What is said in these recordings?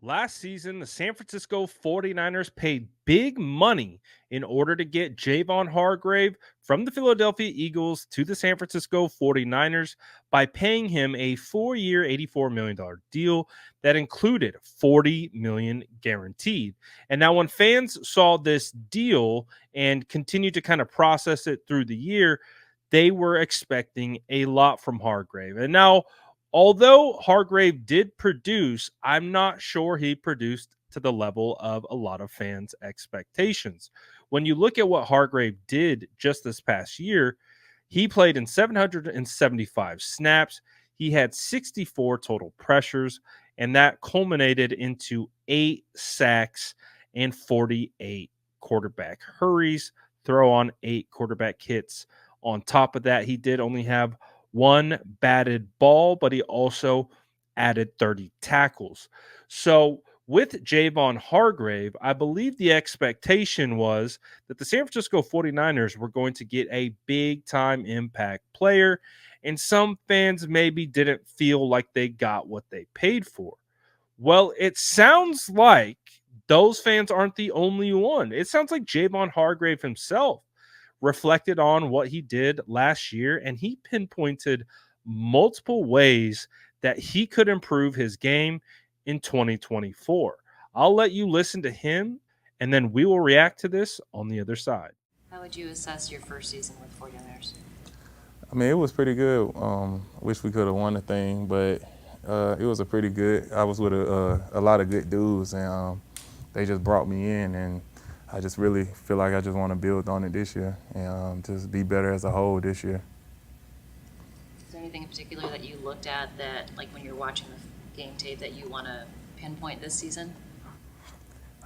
Last season, the San Francisco 49ers paid big money in order to get Javon Hargrave from the Philadelphia Eagles to the San Francisco 49ers by paying him a 4-year, $84 million deal that included $40 million guaranteed. And now when fans saw this deal and continued to kind of process it through the year, they were expecting a lot from Hargrave. And now although Hargrave did produce, I'm not sure he produced to the level of a lot of fans' expectations. When you look at what Hargrave did just this past year, he played in 775 snaps. He had 64 total pressures, and that culminated into 8 sacks and 48 quarterback hurries, throw on 8 quarterback hits. On top of that, he did only have one batted ball, but he also added 30 tackles. So with Javon Hargrave, I believe the expectation was that the San Francisco 49ers were going to get a big time impact player, and some fans maybe didn't feel like they got what they paid for. Well, it sounds like those fans aren't the only one. It sounds like Javon Hargrave himself reflected on what he did last year, and he pinpointed multiple ways that he could improve his game in 2024. I'll let you listen to him, and then we will react to this on the other side. How would you assess your first season with 49ers? I mean, it was pretty good. Wish we could have won the thing, but it was a pretty good. I was with a lot of good dudes, and they just brought me in, and I just really feel like I just want to build on it this year and just be better as a whole this year. Is there anything in particular that you looked at that, like when you're watching the game tape, that you want to pinpoint this season?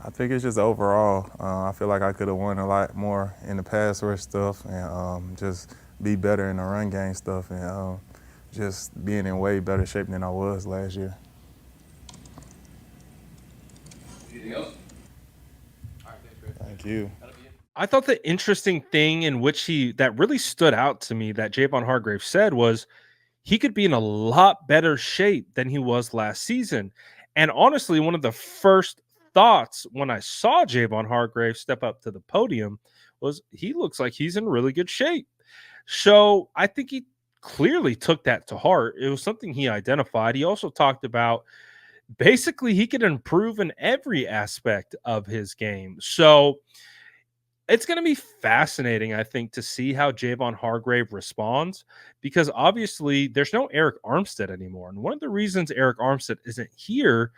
I think it's just overall. I feel like I could have won a lot more in the pass rush stuff and just be better in the run game stuff and just being in way better shape than I was last year. Anything else? Thank you. I thought the interesting thing in which that really stood out to me that Javon Hargrave said was he could be in a lot better shape than he was last season. And honestly, one of the first thoughts when I saw Javon Hargrave step up to the podium was he looks like he's in really good shape. So I think he clearly took that to heart. It was something he identified. He also talked about basically he could improve in every aspect of his game. So it's going to be fascinating, I think, to see how Javon Hargrave responds because obviously there's no Eric Armstead anymore. And one of the reasons Eric Armstead isn't here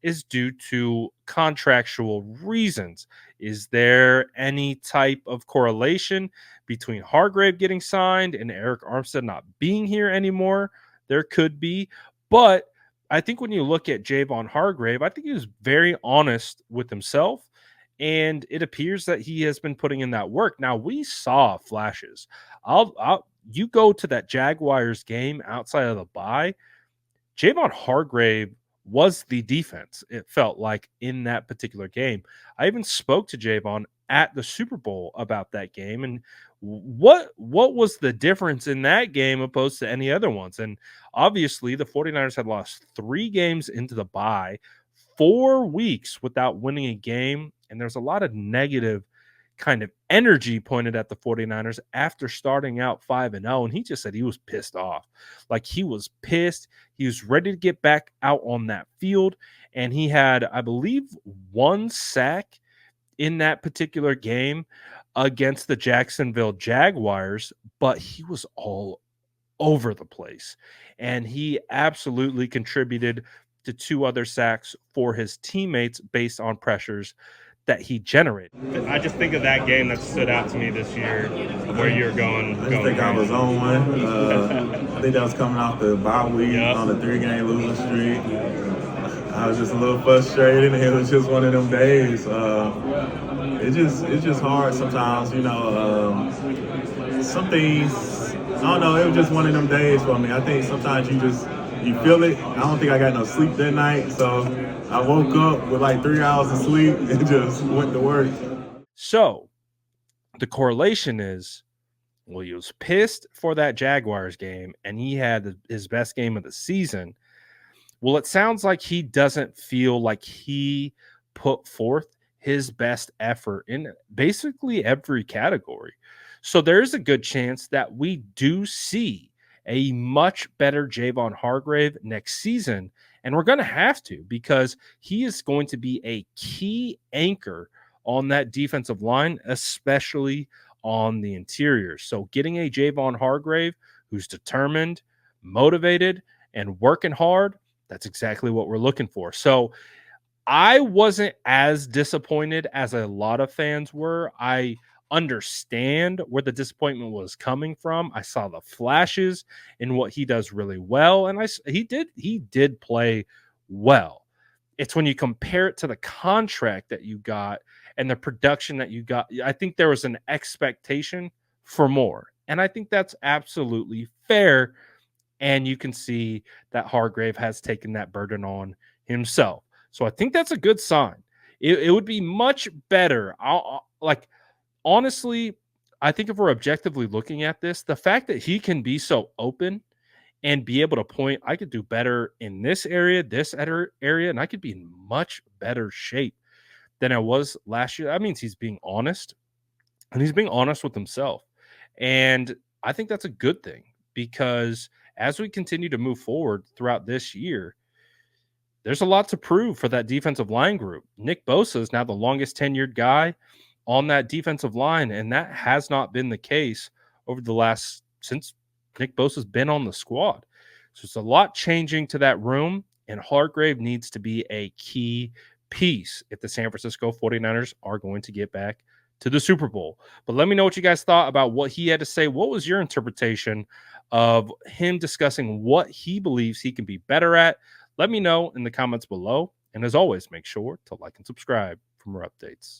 is due to contractual reasons. Is there any type of correlation between Hargrave getting signed and Eric Armstead not being here anymore? There could be. But I think when you look at Javon Hargrave, I think he was very honest with himself and it appears that he has been putting in that work. Now we saw flashes. You go to that Jaguars game outside of the bye. Javon Hargrave was the defense. It felt like in that particular game. I even spoke to Javon at the Super Bowl about that game and what was the difference in that game opposed to any other ones. And obviously the 49ers had lost 3 games into the bye, 4 weeks without winning a game, and there's a lot of negative kind of energy pointed at the 49ers after starting out 5-0, and he just said he was pissed off. Like he was pissed. He was ready to get back out on that field, and he had, I believe, 1 sack in that particular game against the Jacksonville Jaguars, but he was all over the place. And he absolutely contributed to 2 other sacks for his teammates based on pressures that he generated. I just think of that game that stood out to me this year where you're going. I just think I was on one. I think that was coming off the bye week on a 3-game losing streak. I was just a little frustrated. It was just one of them days. It's just hard sometimes, you know. Some things, I don't know. It was just one of them days for me. I think sometimes you feel it. I don't think I got no sleep that night, so I woke up with like 3 hours of sleep and just went to work. So the correlation is, well, he was pissed for that Jaguars game, and he had his best game of the season. Well, it sounds like he doesn't feel like he put forth his best effort in basically every category. So there is a good chance that we do see a much better Javon Hargrave next season. And we're going to have to, because he is going to be a key anchor on that defensive line, especially on the interior. So getting a Javon Hargrave who's determined, motivated, and working hard, that's exactly what we're looking for. So I wasn't as disappointed as a lot of fans were. I understand where the disappointment was coming from. I saw the flashes in what he does really well, and he did play well. It's when you compare it to the contract that you got and the production that you got. I think there was an expectation for more, and I think that's absolutely fair. And you can see that Hargrave has taken that burden on himself. So I think that's a good sign. It would be much better. Like, honestly, I think if we're objectively looking at this, the fact that he can be so open and be able to point, I could do better in this area, and I could be in much better shape than I was last year. That means he's being honest, and he's being honest with himself. And I think that's a good thing, because as we continue to move forward throughout this year, there's a lot to prove for that defensive line group. Nick Bosa is now the longest tenured guy on that defensive line, and that has not been the case over the last since Nick Bosa's been on the squad. So it's a lot changing to that room, and Hargrave needs to be a key piece if the San Francisco 49ers are going to get back to the Super Bowl. But let me know what you guys thought about what he had to say. What was your interpretation of him discussing what he believes he can be better at? Let me know in the comments below. And as always, make sure to like and subscribe for more updates.